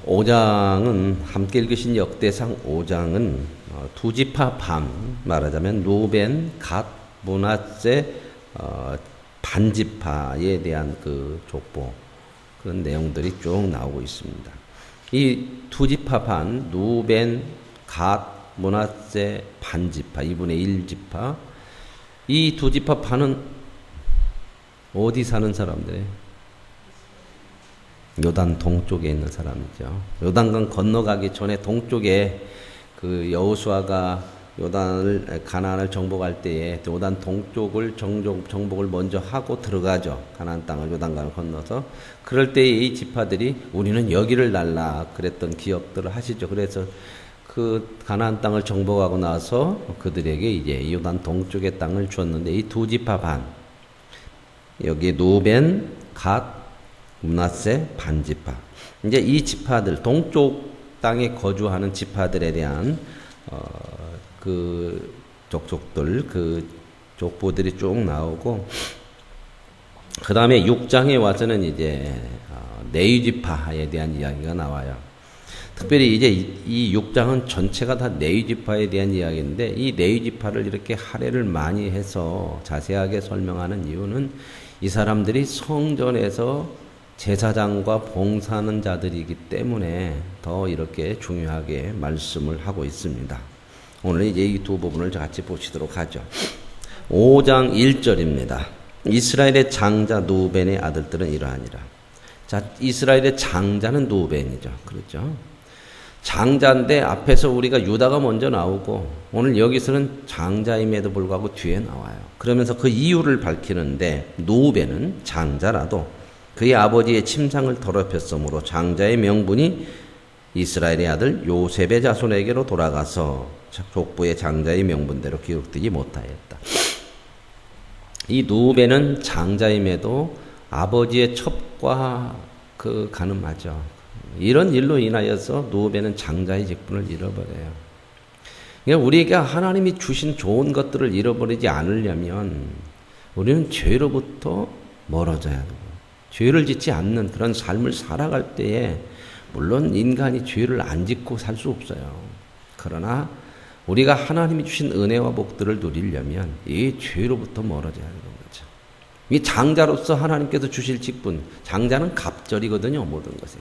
5장은 함께 읽으신 역대상 5장은 두 지파 반, 말하자면 루벤, 갓, 므낫세 반지파에 대한 그 족보, 그런 내용들이 쭉 나오고 있습니다. 이 두 지파 반, 루벤, 갓, 므낫세 반지파, 2분의 1지파, 이 두 지파 반은 어디 사는 사람들이에요? 요단 동쪽에 있는 사람이죠. 요단강 건너가기 전에 동쪽에 그 여호수아가 가나안을 정복할 때에 요단 동쪽을 정복을 먼저 하고 들어가죠. 가나안 땅을 요단강을 건너서. 그럴 때에 이 지파들이 우리는 여기를 날라 그랬던 기억들을 하시죠. 그래서 그 가나안 땅을 정복하고 나서 그들에게 이제 요단 동쪽의 땅을 주었는데, 이 두 지파 반, 여기 루벤, 갓, 므낫세 반지파, 이제 이 지파들, 동쪽 땅에 거주하는 지파들에 대한 그 족속들, 그 족보들이 쭉 나오고, 그 다음에 6장에 와서는 이제 네위 지파에 대한 이야기가 나와요. 특별히 이제 이 6장은 전체가 다 네위 지파에 대한 이야기인데, 이 네위 지파를 이렇게 할애를 많이 해서 자세하게 설명하는 이유는 이 사람들이 성전에서 제사장과 봉사하는 자들이기 때문에 더 이렇게 중요하게 말씀을 하고 있습니다. 오늘 이제 이 두 부분을 같이 보시도록 하죠. 5장 1절입니다. 이스라엘의 장자 누벤의 아들들은 이러하니라. 자, 이스라엘의 장자는 누벤이죠. 그렇죠? 장자인데 앞에서 우리가 유다가 먼저 나오고, 오늘 여기서는 장자임에도 불구하고 뒤에 나와요. 그러면서 그 이유를 밝히는데, 누벤은 장자라도 그의 아버지의 침상을 더럽혔으므로 장자의 명분이 이스라엘의 아들 요셉의 자손에게로 돌아가서 족보의 장자의 명분대로 기록되지 못하였다. 이 누벤은 장자임에도 아버지의 첩과 가늠하죠. 이런 일로 인하여서 누벤은 장자의 직분을 잃어버려요. 그러니까 우리에게 하나님이 주신 좋은 것들을 잃어버리지 않으려면 우리는 죄로부터 멀어져야 돼요. 죄를 짓지 않는 그런 삶을 살아갈 때에 물론 인간이 죄를 안 짓고 살 수 없어요. 그러나 우리가 하나님이 주신 은혜와 복들을 누리려면 이 죄로부터 멀어져야 되는 거죠. 이 장자로서 하나님께서 주실 직분, 장자는 갑절이거든요, 모든 것에.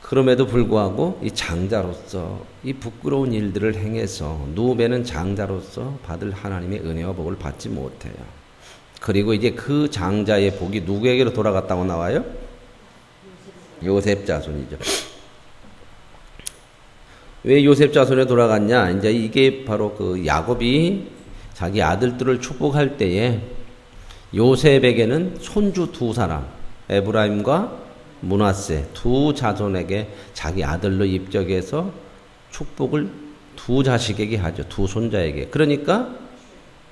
그럼에도 불구하고 이 장자로서 이 부끄러운 일들을 행해서 누벤은 장자로서 받을 하나님의 은혜와 복을 받지 못해요. 그리고 이제 그 장자의 복이 누구에게로 돌아갔다고 나와요? 요셉 자손이죠. 왜 요셉 자손에 돌아갔냐? 이제 이게 바로 그 야곱이 자기 아들들을 축복할 때에 요셉에게는 손주 두 사람, 에브라임과 므낫세 두 자손에게 자기 아들로 입적해서 축복을 두 자식에게 하죠. 두 손자에게. 그러니까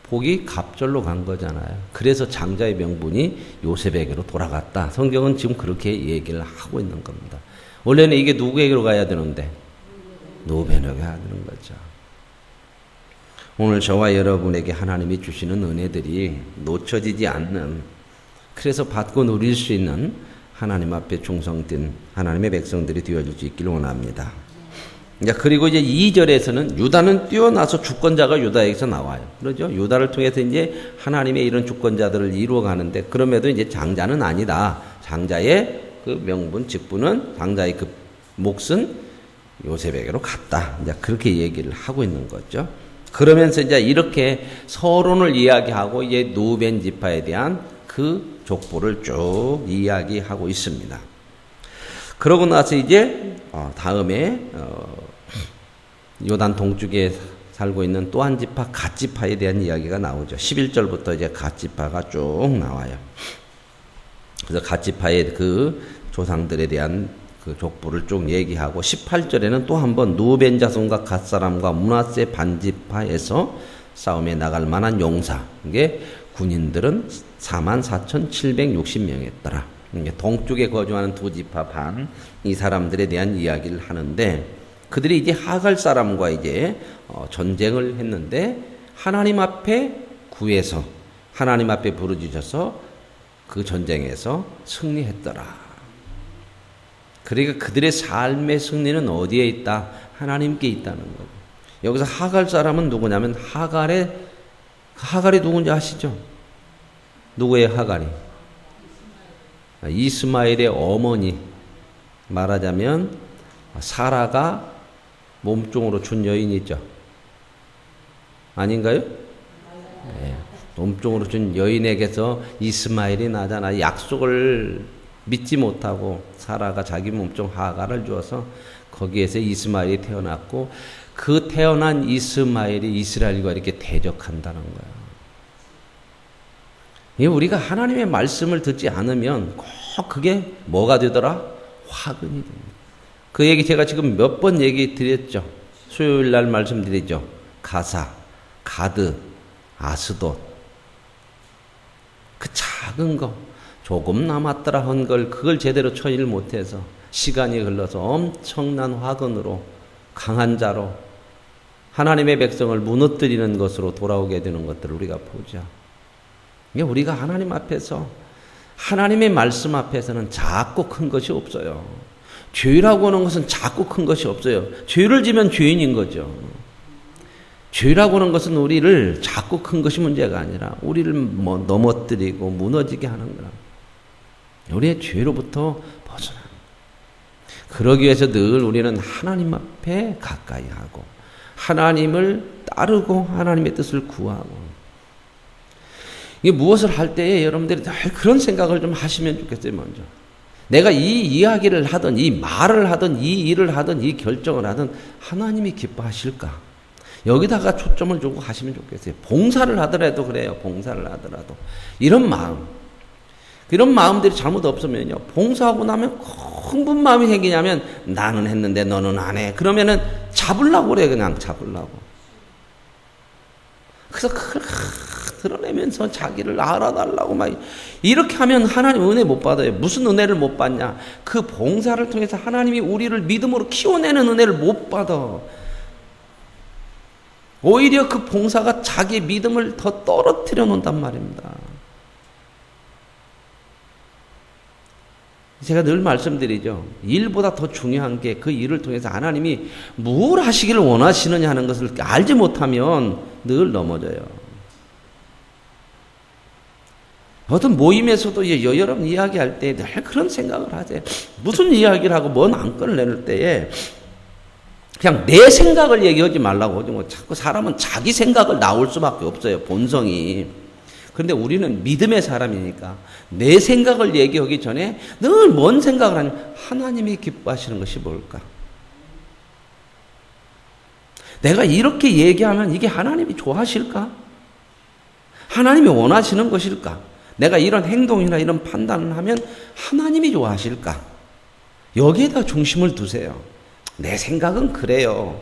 복이 갑절로 간 거잖아요. 그래서 장자의 명분이 요셉에게로 돌아갔다. 성경은 지금 그렇게 얘기를 하고 있는 겁니다. 원래는 이게 누구에게로 가야 되는데? 누벤에게 가야 되는 거죠. 오늘 저와 여러분에게 하나님이 주시는 은혜들이 놓쳐지지 않는, 그래서 받고 누릴 수 있는 하나님 앞에 충성된 하나님의 백성들이 되어줄 수 있기를 원합니다. 그리고 이제 2절에서는 유다는 뛰어나서 주권자가 유다에게서 나와요. 그러죠? 유다를 통해서 이제 하나님의 이런 주권자들을 이루어가는데, 그럼에도 이제 장자는 아니다. 장자의 그 명분, 직분은, 장자의 그 몫은 요셉에게로 갔다. 이제 그렇게 얘기를 하고 있는 거죠. 그러면서 이제 이렇게 서론을 이야기하고 이제 누벤 지파에 대한 그 족보를 쭉 이야기하고 있습니다. 그러고 나서 이제 다음에 요단 동쪽에 살고 있는 또 한 지파 갓 지파에 대한 이야기가 나오죠. 11절부터 이제 갓 지파가 쭉 나와요. 그래서 갓 지파의 그 조상들에 대한 그 족보를 쭉 얘기하고, 18절에는 또 한 번 누벤 자손과 갓 사람과 므낫세 반지파에서 싸움에 나갈 만한 용사, 이게 군인들은 44,760명이었더라. 동쪽에 거주하는 두 지파 반, 이 사람들에 대한 이야기를 하는데, 그들이 이제 하갈 사람과 이제 전쟁을 했는데 하나님 앞에 구해서 하나님 앞에 부르짖어서 그 전쟁에서 승리했더라. 그러니까 그들의 삶의 승리는 어디에 있다? 하나님께 있다는 거예요. 여기서 하갈 사람은 누구냐면 하갈이 누군지 아시죠? 누구의 하갈이? 이스마엘의 어머니. 말하자면 사라가 몸종으로 준 여인 있죠. 아닌가요? 네. 몸종으로 준 여인에게서 이스마엘이 나잖아. 약속을 믿지 못하고 사라가 자기 몸종 하갈을 주어서 거기에서 이스마엘이 태어났고 그 태어난 이스마엘이 이스라엘과 이렇게 대적한다는 거야. 우리가 하나님의 말씀을 듣지 않으면 꼭 그게 뭐가 되더라? 화근이 됩니다. 그 얘기 제가 지금 몇 번 얘기 드렸죠. 수요일 날 말씀드리죠. 가사, 가드, 아스돗. 그 작은 거, 조금 남았더라 한 걸 그걸 제대로 처리를 못해서 시간이 흘러서 엄청난 화근으로 강한 자로 하나님의 백성을 무너뜨리는 것으로 돌아오게 되는 것들을 우리가 보자. 우리가 하나님 앞에서 하나님의 말씀 앞에서는 작고 큰 것이 없어요. 죄라고 하는 것은 작고 큰 것이 없어요. 죄를 지면 죄인인 거죠. 죄라고 하는 것은 우리를 작고 큰 것이 문제가 아니라 우리를 넘어뜨리고 무너지게 하는 거라. 우리의 죄로부터 벗어나. 그러기 위해서 늘 우리는 하나님 앞에 가까이 하고 하나님을 따르고 하나님의 뜻을 구하고. 이게 무엇을 할 때에 여러분들이 늘 그런 생각을 좀 하시면 좋겠어요. 먼저 내가 이 이야기를 하든 이 말을 하든 이 일을 하든 이 결정을 하든 하나님이 기뻐하실까? 여기다가 초점을 두고 하시면 좋겠어요. 봉사를 하더라도 그래요. 봉사를 하더라도 이런 마음들이 잘못 없으면요, 봉사하고 나면 흥분 마음이 생기냐면 나는 했는데 너는 안 해. 그러면은 잡으려고 그래. 그냥 잡으려고. 그래서 드러내면서 자기를 알아달라고 막 이렇게 하면 하나님 은혜 못 받아요. 무슨 은혜를 못 받냐? 그 봉사를 통해서 하나님이 우리를 믿음으로 키워내는 은혜를 못 받아. 오히려 그 봉사가 자기 믿음을 더 떨어뜨려 놓는단 말입니다. 제가 늘 말씀드리죠. 일보다 더 중요한 게 그 일을 통해서 하나님이 뭘 하시기를 원하시느냐 하는 것을 알지 못하면 늘 넘어져요. 어떤 모임에서도 여러분 이야기할 때 늘 그런 생각을 하세요. 무슨 이야기를 하고 뭔 안건을 내놓을 때에 그냥 내 생각을 얘기하지 말라고 하죠. 자꾸 사람은 자기 생각을 나올 수밖에 없어요. 본성이. 그런데 우리는 믿음의 사람이니까 내 생각을 얘기하기 전에 늘 뭔 생각을 하냐면 하나님이 기뻐하시는 것이 뭘까? 내가 이렇게 얘기하면 이게 하나님이 좋아하실까? 하나님이 원하시는 것일까? 내가 이런 행동이나 이런 판단을 하면 하나님이 좋아하실까? 여기에다 중심을 두세요. 내 생각은 그래요.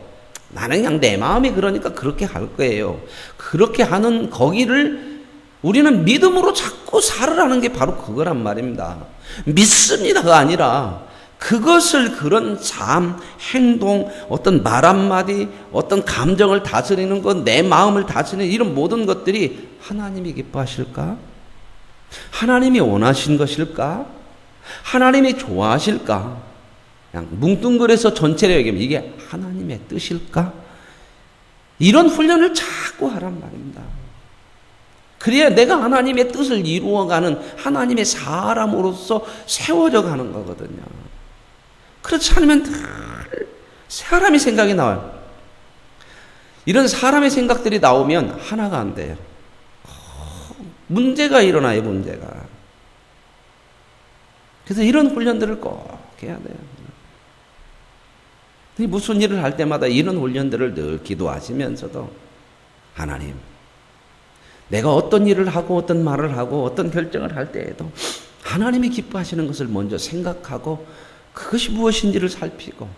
나는 그냥 내 마음이 그러니까 그렇게 할 거예요. 그렇게 하는 거기를 우리는 믿음으로 자꾸 살으라는 게 바로 그거란 말입니다. 믿습니다가 아니라 그것을 그런 삶, 행동, 어떤 말 한마디, 어떤 감정을 다스리는 것, 내 마음을 다스리는 이런 모든 것들이 하나님이 기뻐하실까? 하나님이 원하신 것일까? 하나님이 좋아하실까? 그냥 뭉뚱그려서 전체를 얘기하면 이게 하나님의 뜻일까? 이런 훈련을 자꾸 하란 말입니다. 그래야 내가 하나님의 뜻을 이루어가는 하나님의 사람으로서 세워져 가는 거거든요. 그렇지 않으면 늘 사람의 생각이 나와요. 이런 사람의 생각들이 나오면 하나가 안 돼요. 문제가 일어나요, 문제가. 그래서 이런 훈련들을 꼭 해야 돼요. 무슨 일을 할 때마다 이런 훈련들을 늘 기도하시면서도 하나님, 내가 어떤 일을 하고 어떤 말을 하고 어떤 결정을 할 때에도 하나님이 기뻐하시는 것을 먼저 생각하고 그것이 무엇인지를 살피고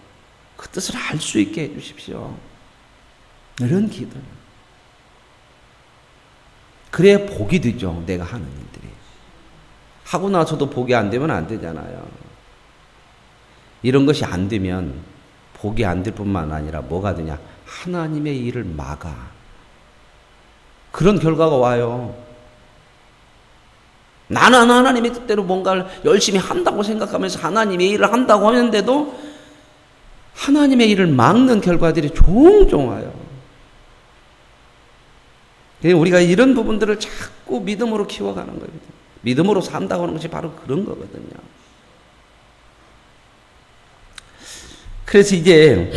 그 뜻을 알 수 있게 해주십시오. 이런 기도예요. 그래야 복이 되죠. 내가 하는 일들이. 하고 나서도 복이 안 되면 안 되잖아요. 이런 것이 안 되면 복이 안 될 뿐만 아니라 뭐가 되냐? 하나님의 일을 막아. 그런 결과가 와요. 나는 하나님의 뜻대로 뭔가를 열심히 한다고 생각하면서 하나님의 일을 한다고 하는데도 하나님의 일을 막는 결과들이 종종 와요. 우리가 이런 부분들을 자꾸 믿음으로 키워가는 거거든요. 믿음으로 산다고 하는 것이 바로 그런 거거든요. 그래서 이제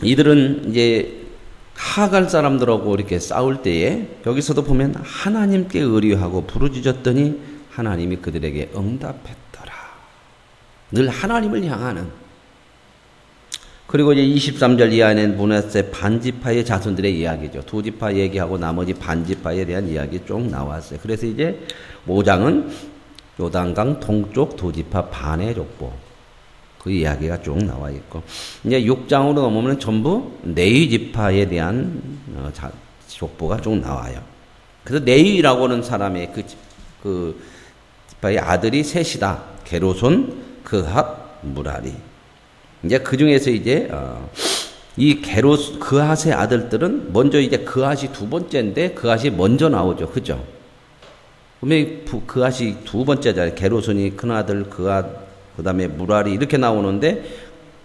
이들은 이제 하갈 사람들하고 이렇게 싸울 때에 여기서도 보면 하나님께 의뢰하고 부르짖었더니 하나님이 그들에게 응답했더라. 늘 하나님을 향하는. 그리고 이제 23절 이하에는 므낫세 반지파의 자손들의 이야기죠. 두 지파 얘기하고 나머지 반지파에 대한 이야기 쭉 나왔어요. 그래서 이제 5장은 요단강 동쪽 두 지파 반의 족보. 그 이야기가 쭉 나와 있고, 이제 6장으로 넘어오면 전부 네위 지파에 대한 족보가 쭉 나와요. 그래서 네위라고 하는 사람의 그 지파의 아들이 셋이다. 게르손, 그핫, 무라리. 이제 그 중에서 이제 이 그핫의 아들들은 먼저 이제 그핫이 두 번째인데 그핫이 먼저 나오죠, 그죠? 그러면 그핫이 두 번째잖아요. 게르손이 큰 아들 그핫. 그 다음에 무라리 이렇게 나오는데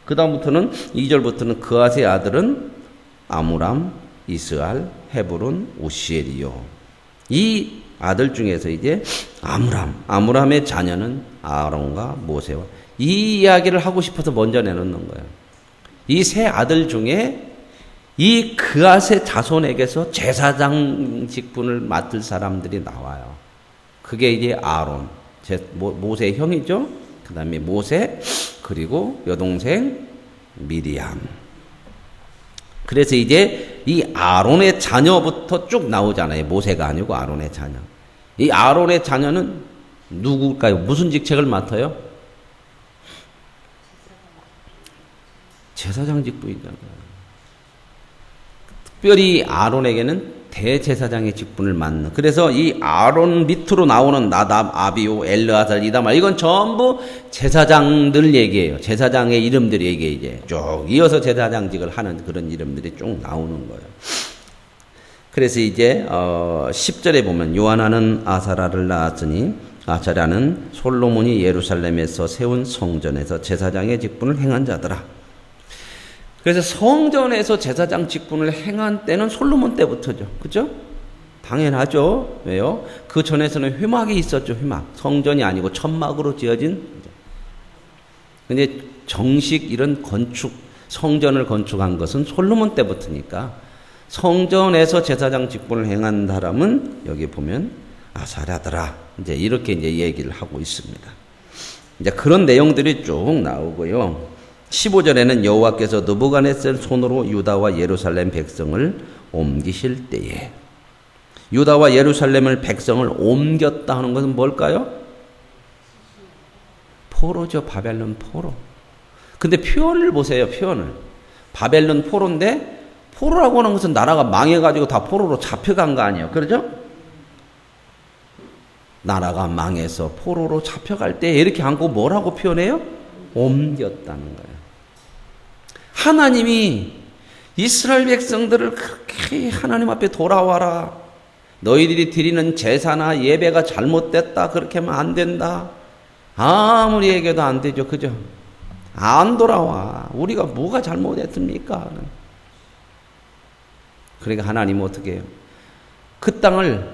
그 다음부터는 2절부터는 그핫의 아들은 아므람, 이스알, 헤브론, 우시엘이요. 이 아들 중에서 이제 아므람의 자녀는 아론과 모세와 이 이야기를 하고 싶어서 먼저 내놓는 거예요. 이 세 아들 중에 이 그핫의 자손에게서 제사장 직분을 맡을 사람들이 나와요. 그게 이제 아론, 모세의 형이죠. 그 다음에 모세, 그리고 여동생 미리암. 그래서 이제 이 아론의 자녀부터 쭉 나오잖아요. 모세가 아니고 아론의 자녀. 이 아론의 자녀는 누굴까요? 무슨 직책을 맡아요? 제사장 직분이잖아요. 특별히 아론에게는 대제사장의 직분을 맡는. 그래서 이 아론 밑으로 나오는 나답, 아비오, 엘르아살, 이다말 이건 전부 제사장들 얘기예요. 제사장의 이름들이 이제 쭉 이어서 제사장직을 하는 그런 이름들이 쭉 나오는 거예요. 그래서 이제 10절에 보면 요하나는 아사라를 낳았으니 아사라는 솔로몬이 예루살렘에서 세운 성전에서 제사장의 직분을 행한 자더라. 그래서 성전에서 제사장 직분을 행한 때는 솔로몬 때부터죠. 그죠? 당연하죠. 왜요? 그 전에서는 회막이 있었죠. 회막. 성전이 아니고 천막으로 지어진. 근데 정식 이런 건축, 성전을 건축한 것은 솔로몬 때부터니까 성전에서 제사장 직분을 행한 사람은 여기 보면 아사라더라. 이제 이렇게 이제 얘기를 하고 있습니다. 이제 그런 내용들이 쭉 나오고요. 15절에는 여호와께서 느부갓네살 손으로 유다와 예루살렘 백성을 옮기실 때에, 유다와 예루살렘을 백성을 옮겼다 하는 것은 뭘까요? 포로죠. 바벨론 포로. 근데 표현을 보세요. 표현을. 바벨론 포로인데 포로라고 하는 것은 나라가 망해가지고 다 포로로 잡혀간 거 아니에요. 그렇죠? 나라가 망해서 포로로 잡혀갈 때 이렇게 하고 뭐라고 표현해요? 옮겼다는 거예요. 하나님이 이스라엘 백성들을 그렇게 하나님 앞에 돌아와라. 너희들이 드리는 제사나 예배가 잘못됐다. 그렇게 하면 안 된다. 아무리 얘기해도 안 되죠. 그죠? 안 돌아와. 우리가 뭐가 잘못했습니까? 그러니까 하나님은 어떻게 해요? 그 땅을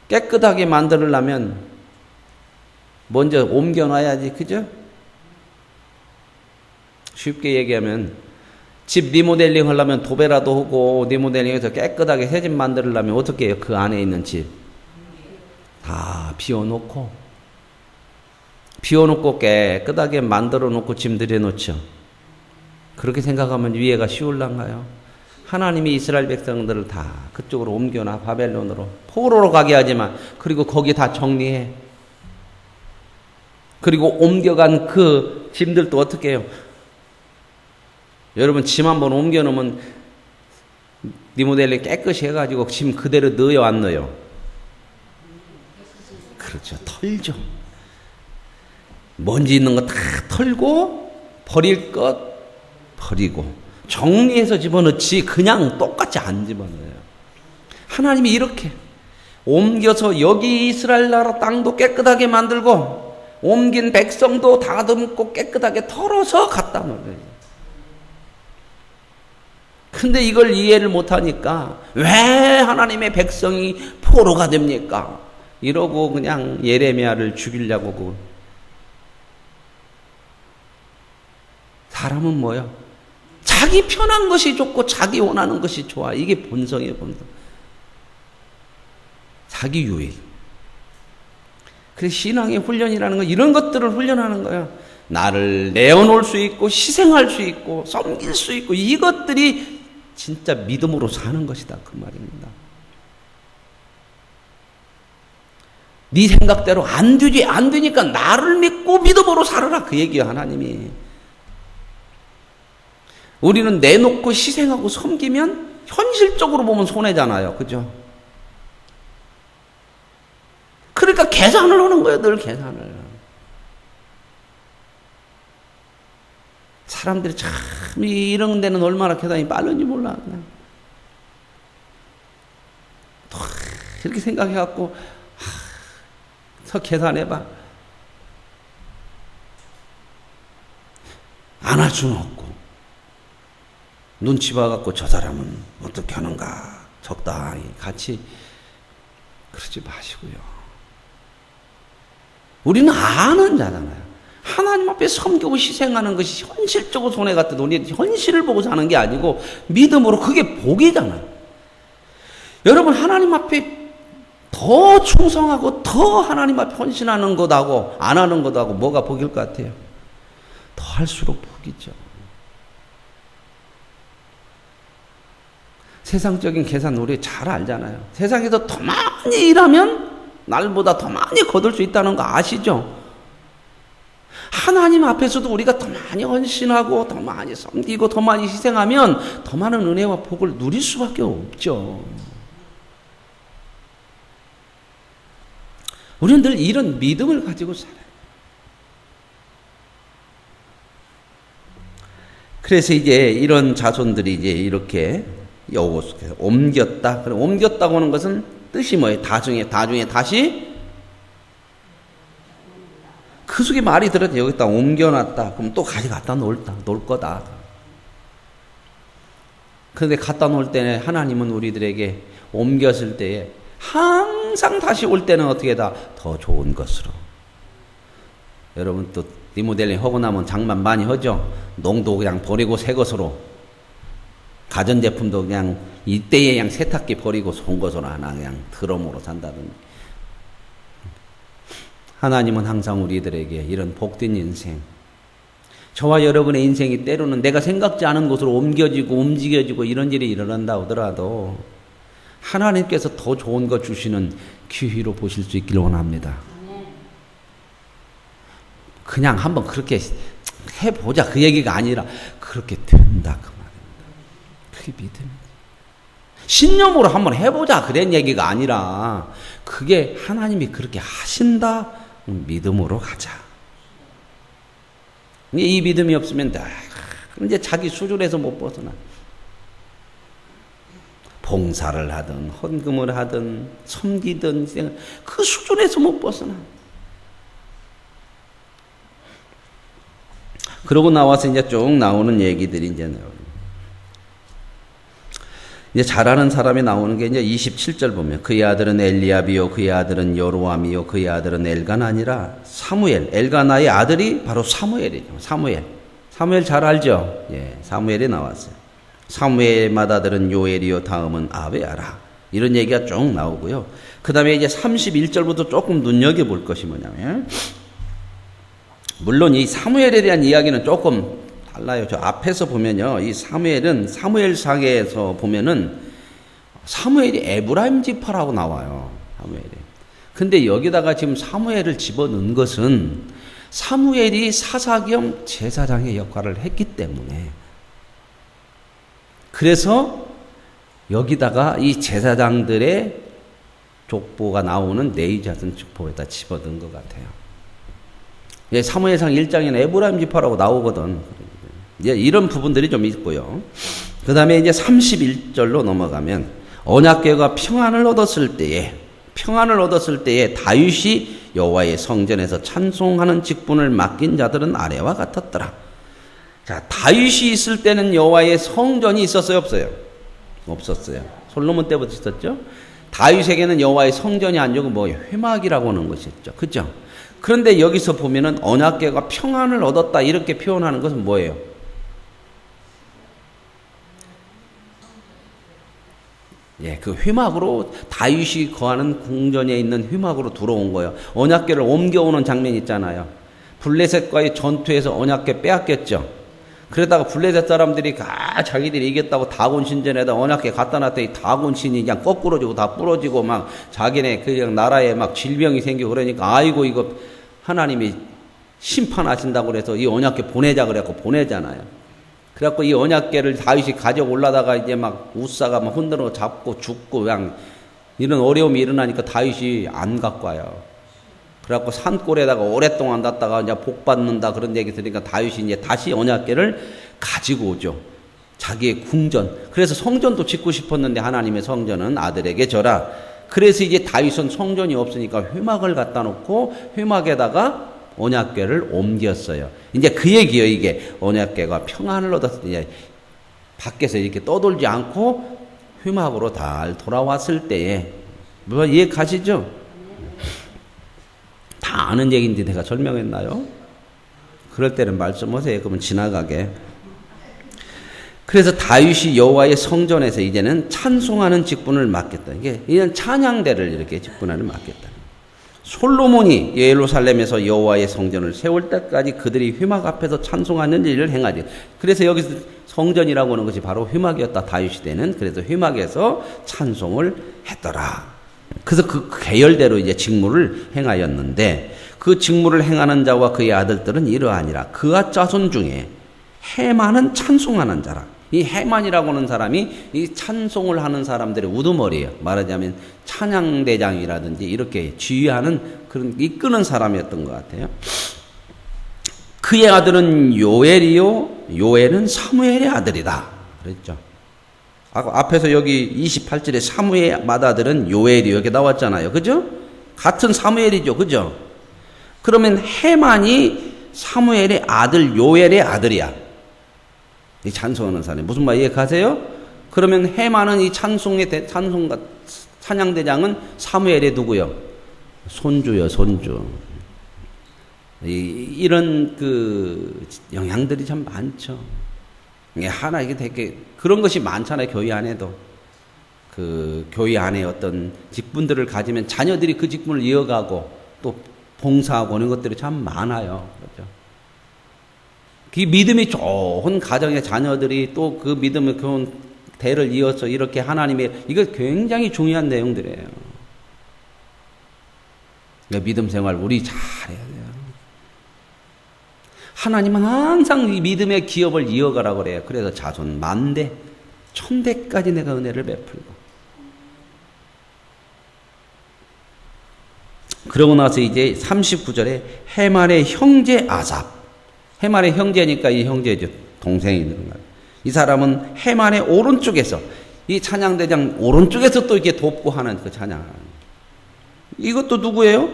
깨끗하게 만들려면 먼저 옮겨놔야지. 그죠? 쉽게 얘기하면 집 리모델링 하려면 도배라도 하고 리모델링해서 깨끗하게 새 집 만들려면 어떻게 해요? 그 안에 있는 집 다 비워놓고 깨끗하게 만들어 놓고 짐 들여놓죠. 그렇게 생각하면 위에가 쉬울란가요? 하나님이 이스라엘 백성들을 다 그쪽으로 옮겨놔. 바벨론으로 포로로 가게 하지만 그리고 거기 다 정리해. 그리고 옮겨간 그 짐들도 어떻게 해요? 여러분 짐 한번 옮겨놓으면 리모델링 깨끗이 해가지고 짐 그대로 넣어요, 안 넣어요? 그렇죠. 털죠. 먼지 있는 거 다 털고 버릴 것 버리고 정리해서 집어넣지 그냥 똑같이 안 집어넣어요. 하나님이 이렇게 옮겨서 여기 이스라엘 나라 땅도 깨끗하게 만들고 옮긴 백성도 다듬고 깨끗하게 털어서 갖다 놓아요. 근데 이걸 이해를 못하니까 왜 하나님의 백성이 포로가 됩니까? 이러고 그냥 예레미야를 죽이려고. 사람은 뭐야? 자기 편한 것이 좋고 자기 원하는 것이 좋아. 이게 본성이에요, 본성. 자기 유익. 그래서 신앙의 훈련이라는 건 이런 것들을 훈련하는 거야. 나를 내어놓을 수 있고 희생할 수 있고 섬길 수 있고 이것들이 진짜 믿음으로 사는 것이다 그 말입니다. 네 생각대로 안 되니까 나를 믿고 믿음으로 살아라 그 얘기야 하나님이. 우리는 내놓고 희생하고 섬기면 현실적으로 보면 손해잖아요. 그죠? 그러니까 계산을 하는 거예요. 늘 계산을. 사람들이 참 이런 데는 얼마나 계산이 빠른지 몰라. 그냥. 이렇게 생각해갖고 더 계산해봐. 안 할 수는 없고 눈치 봐갖고 저 사람은 어떻게 하는가 적당히 같이 그러지 마시고요. 우리는 아는 자잖아요. 하나님 앞에 섬기고 희생하는 것이 현실적으로 손해가 뜨도 우리 현실을 보고 사는 게 아니고 믿음으로 그게 복이잖아요. 여러분 하나님 앞에 더 충성하고 더 하나님 앞에 헌신하는 것하고 안 하는 것하고 뭐가 복일 것 같아요? 더 할수록 복이죠. 세상적인 계산 우리 잘 알잖아요. 세상에서 더 많이 일하면 날보다 더 많이 거둘 수 있다는 거 아시죠? 하나님 앞에서도 우리가 더 많이 헌신하고 더 많이 섬기고 더 많이 희생하면 더 많은 은혜와 복을 누릴 수밖에 없죠. 우리는 늘 이런 믿음을 가지고 살아요. 그래서 이제 이런 자손들이 이제 이렇게 여호수아께서 옮겼다. 그럼 옮겼다고 하는 것은 뜻이 뭐예요? 다중에 다시 그 속에 말이 들어도 여기다 옮겨놨다. 그럼 또 가져갔다 놓을 거다. 그런데 갖다 놓을 때는 하나님은 우리들에게 옮겼을 때에 항상 다시 올 때는 어떻게 더 좋은 것으로. 여러분 또 리모델링 하고 나면 장만 많이 하죠. 농도 그냥 버리고 새 것으로. 가전제품도 그냥 이때에 그냥 세탁기 버리고 좋은 것으로 하나 그냥 드럼으로 산다든지. 하나님은 항상 우리들에게 이런 복된 인생, 저와 여러분의 인생이 때로는 내가 생각지 않은 곳으로 옮겨지고 움직여지고 이런 일이 일어난다 하더라도 하나님께서 더 좋은 것 주시는 기회로 보실 수 있기를 원합니다. 그냥 한번 그렇게 해보자 그 얘기가 아니라 그렇게 된다 그 말입니다. 그게 믿음입니다. 신념으로 한번 해보자 그런 얘기가 아니라 그게 하나님이 그렇게 하신다 믿음으로 가자. 이 믿음이 없으면 이제 자기 수준에서 못 벗어나. 봉사를 하든 헌금을 하든 섬기든 그 수준에서 못 벗어나. 그러고 나와서 이제 쭉 나오는 얘기들이 이제 잘하는 사람이 나오는 게 이제 27절 보면 그의 아들은 엘리압이요 그의 아들은 여로암이요 그의 아들은 엘가나 아니라 사무엘. 엘가나의 아들이 바로 사무엘이죠. 사무엘 잘 알죠? 예, 사무엘이 나왔어요. 사무엘의 맏아들은 요엘이요 다음은 아베아라. 이런 얘기가 쭉 나오고요. 그 다음에 이제 31절부터 조금 눈여겨볼 것이 뭐냐면 물론 이 사무엘에 대한 이야기는 조금 달라요. 저 앞에서 보면요. 이 사무엘은 사무엘상에서 보면은 사무엘이 에브라임 지파라고 나와요. 사무엘이. 근데 여기다가 지금 사무엘을 집어넣은 것은 사무엘이 사사 겸 제사장의 역할을 했기 때문에 그래서 여기다가 이 제사장들의 족보가 나오는 네이자슨 족보에다 집어넣은 것 같아요. 사무엘상 1장에는 에브라임 지파라고 나오거든. 이런 부분들이 좀 있고요. 그 다음에 이제 31절로 넘어가면 언약궤가 평안을 얻었을 때에 평안을 얻었을 때에 다윗이 여호와의 성전에서 찬송하는 직분을 맡긴 자들은 아래와 같았더라. 자, 다윗이 있을 때는 여호와의 성전이 있었어요, 없어요? 없었어요. 솔로몬 때부터 있었죠. 다윗에게는 여호와의 성전이 아니고 뭐 회막이라고 하는 것이 있죠. 그죠? 그런데 여기서 보면은 언약궤가 평안을 얻었다 이렇게 표현하는 것은 뭐예요? 예, 그 회막으로 다윗이 거하는 궁전에 있는 회막으로 들어온 거예요. 언약궤를 옮겨오는 장면 있잖아요. 블레셋과의 전투에서 언약궤 빼앗겼죠. 그러다가 블레셋 사람들이 자기들이 이겼다고 다곤 신전에다 언약궤 갖다 놨더니 다곤 신이 그냥 거꾸러지고 다 부러지고 막 자기네 그냥 나라에 막 질병이 생기고 그러니까 아이고 이거 하나님이 심판하신다고 그래서 이 언약궤 보내자 그래갖고 보내잖아요. 그래갖고 이 언약궤를 다윗이 가져 올라다가 이제 막 우사가 막 흔들어 잡고 죽고 그냥 이런 어려움이 일어나니까 다윗이 안 갖고 와요. 그래갖고 산골에다가 오랫동안 놨다가 이제 복 받는다 그런 얘기 들으니까 다윗이 이제 다시 언약궤를 가지고 오죠. 자기의 궁전. 그래서 성전도 짓고 싶었는데 하나님의 성전은 아들에게 져라. 그래서 이제 다윗은 성전이 없으니까 회막을 갖다 놓고 회막에다가 언약궤를 옮겼어요. 이제 그 얘기예요. 이게 언약궤가 평안을 얻었을 때 밖에서 이렇게 떠돌지 않고 회막으로 잘 돌아왔을 때에 뭐 이해 가시죠? 다 아는 얘기인데 내가 설명했나요? 그럴 때는 말씀하세요. 그러면 지나가게. 그래서 다윗이 여호와의 성전에서 이제는 찬송하는 직분을 맡겠다. 이게 이제는 찬양대를 이렇게 직분을 맡겠다. 솔로몬이 예루살렘에서 여호와의 성전을 세울 때까지 그들이 회막 앞에서 찬송하는 일을 행하지. 그래서 여기서 성전이라고 하는 것이 바로 회막이었다. 다윗 시대는. 그래서 회막에서 찬송을 했더라. 그래서 그 계열대로 이제 직무를 행하였는데 그 직무를 행하는 자와 그의 아들들은 이러하니라. 그와 자손 중에 해만은 찬송하는 자라. 이 해만이라고 하는 사람이 이 찬송을 하는 사람들의 우두머리예요. 말하자면 찬양대장이라든지 이렇게 지휘하는 그런 이끄는 사람이었던 것 같아요. 그의 아들은 요엘이요, 요엘은 사무엘의 아들이다. 그랬죠. 앞에서 여기 28절에 사무엘 맏아들은 요엘이 여기 나왔잖아요. 그죠? 같은 사무엘이죠. 그죠? 그러면 해만이 사무엘의 아들 요엘의 아들이야. 이 찬송하는 사람이 무슨 말 이해가세요? 그러면 해만은 이 찬양대장은 사무엘의 누구요? 손주요, 손주. 이런 그 영향들이 참 많죠. 하나 이게 되게 그런 것이 많잖아요. 교회 안에도 그 교회 안에 어떤 직분들을 가지면 자녀들이 그 직분을 이어가고 또 봉사하고 하는 것들이 참 많아요. 그렇죠? 그 믿음이 좋은 가정의 자녀들이 또 그 믿음의 좋은 대를 이어서 이렇게 하나님의 이거 굉장히 중요한 내용들이에요. 그러니까 믿음 생활 우리 잘해야 돼요. 하나님은 항상 이 믿음의 기업을 이어가라고 그래요. 그래서 자손 만대, 천대까지 내가 은혜를 베풀고. 그러고 나서 이제 39절에 해만의 형제 아삽. 해만의 형제니까 이 형제죠. 동생이 있는 거예요. 이 사람은 해만의 오른쪽에서 이 찬양대장 오른쪽에서 또 이렇게 돕고 하는 그 찬양. 이것도 누구예요?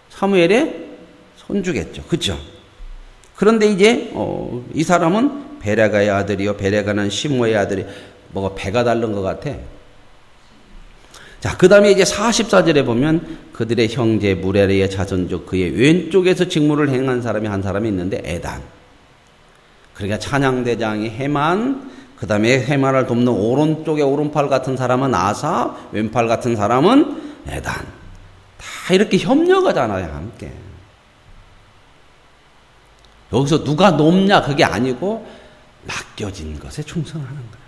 사무엘의 손주겠죠. 그렇죠? 그런데 이제 이 사람은 베레가의 아들이요. 베레가는 시므의 아들이 뭐가 배가 다른 것 같아. 자, 그 다음에 이제 44절에 보면 그들의 형제 무레리의 자손족 그의 왼쪽에서 직무를 행한 사람이 한 사람이 있는데 에단. 그러니까 찬양대장이 해만, 그 다음에 해만을 돕는 오른쪽에 오른팔 같은 사람은 아사, 왼팔 같은 사람은 에단. 다 이렇게 협력하잖아요, 함께. 여기서 누가 높냐 그게 아니고 맡겨진 것에 충성하는 거예요.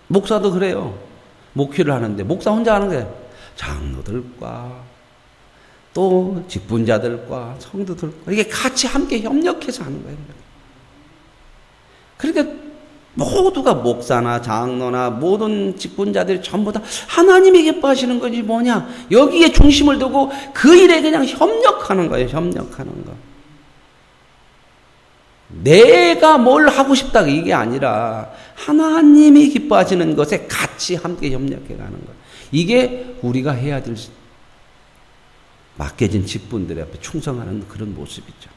목사도 그래요. 목회를 하는데 목사 혼자 하는 거예요. 장로들과 또 직분자들과 성도들과 이게 같이 함께 협력해서 하는 거예요. 그러니까 모두가 목사나 장로나 모든 직분자들이 전부 다 하나님이 기뻐하시는 것이 뭐냐 여기에 중심을 두고 그 일에 그냥 협력하는 거예요. 협력하는 거. 내가 뭘 하고 싶다 이게 아니라 하나님이 기뻐하시는 것에 같이 함께 협력해 가는 것. 이게 우리가 해야 될 맡겨진 직분들 앞에 충성하는 그런 모습이죠.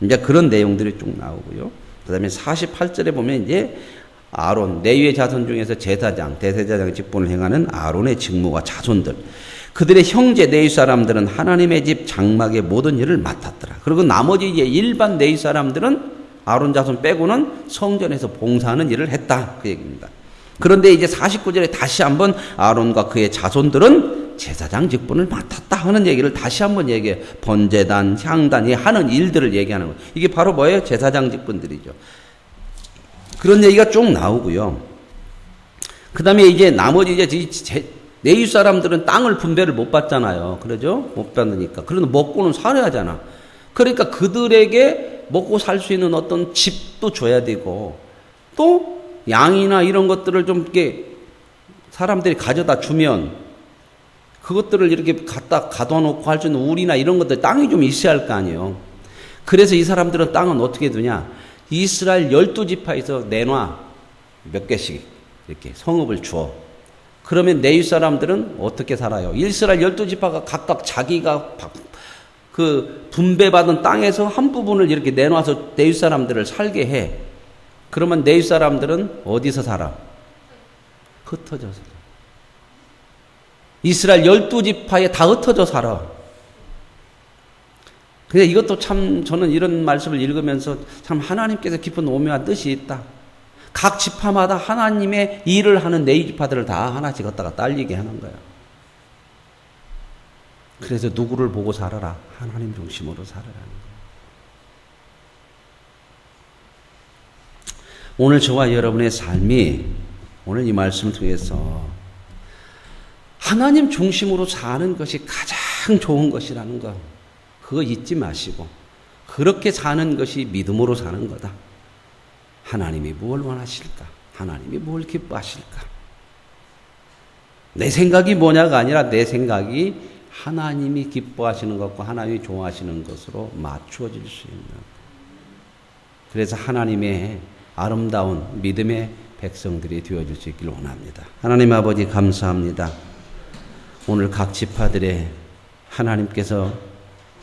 이제 그런 내용들이 쭉 나오고요. 그 다음에 48절에 보면 이제 아론, 레위의 자손 중에서 제사장, 대제사장 직분을 행하는 아론의 직무와 자손들. 그들의 형제 레위 사람들은 하나님의 집 장막의 모든 일을 맡았더라. 그리고 나머지 이제 일반 레위 사람들은 아론 자손 빼고는 성전에서 봉사하는 일을 했다. 그 얘기입니다. 그런데 이제 49절에 다시 한번 아론과 그의 자손들은 제사장 직분을 맡았다 하는 얘기를 다시 한번 얘기해. 번제단, 향단이 하는 일들을 얘기하는 거예요. 이게 바로 뭐예요? 제사장 직분들이죠. 그런 얘기가 쭉 나오고요. 그 다음에 이제 나머지 이제 레위 사람들은 땅을 분배를 못 받잖아요. 그러죠? 못 받으니까. 그러면 먹고는 살아야 하잖아. 그러니까 그들에게 먹고 살 수 있는 어떤 집도 줘야 되고, 또 양이나 이런 것들을 좀 이렇게 사람들이 가져다 주면 그것들을 이렇게 갖다 가둬놓고 할 수 있는 우리나 이런 것들 땅이 좀 있어야 할 거 아니에요. 그래서 이 사람들은 땅은 어떻게 두냐? 이스라엘 12지파에서 내놔 몇 개씩 이렇게 성읍을 주어. 그러면 레위 사람들은 어떻게 살아요? 이스라엘 12지파가 각각 자기가 그 분배받은 땅에서 한 부분을 이렇게 내놔서 레위 사람들을 살게 해. 그러면 레위 사람들은 어디서 살아? 흩어져서. 이스라엘 12지파에 다 흩어져 살아. 근데 이것도 참 저는 이런 말씀을 읽으면서 참 하나님께서 깊은 오묘한 뜻이 있다. 각 지파마다 하나님의 일을 하는 레위 지파들을 다 하나씩 갖다가 딸리게 하는 거야. 그래서 누구를 보고 살아라? 하나님 중심으로 살아라는 거야. 오늘 저와 여러분의 삶이 오늘 이 말씀을 통해서 하나님 중심으로 사는 것이 가장 좋은 것이라는 거, 그거 잊지 마시고 그렇게 사는 것이 믿음으로 사는 거다. 하나님이 무엇을 원하실까? 하나님이 뭘 기뻐하실까? 내 생각이 뭐냐가 아니라 내 생각이 하나님이 기뻐하시는 것과 하나님이 좋아하시는 것으로 맞추어질 수 있는. 그래서 하나님의 아름다운 믿음의 백성들이 되어줄 수 있기를 원합니다. 하나님 아버지 감사합니다. 오늘 각 지파들의 하나님께서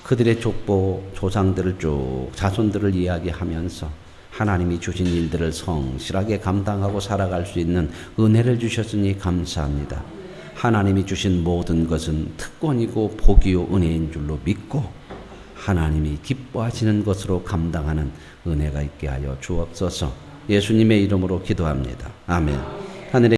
그들의 족보 조상들을 쭉 자손들을 이야기하면서 하나님이 주신 일들을 성실하게 감당하고 살아갈 수 있는 은혜를 주셨으니 감사합니다. 하나님이 주신 모든 것은 특권이고 복이요 은혜인 줄로 믿고 하나님이 기뻐하시는 것으로 감당하는 은혜가 있게 하여 주옵소서. 예수님의 이름으로 기도합니다. 아멘. 하늘의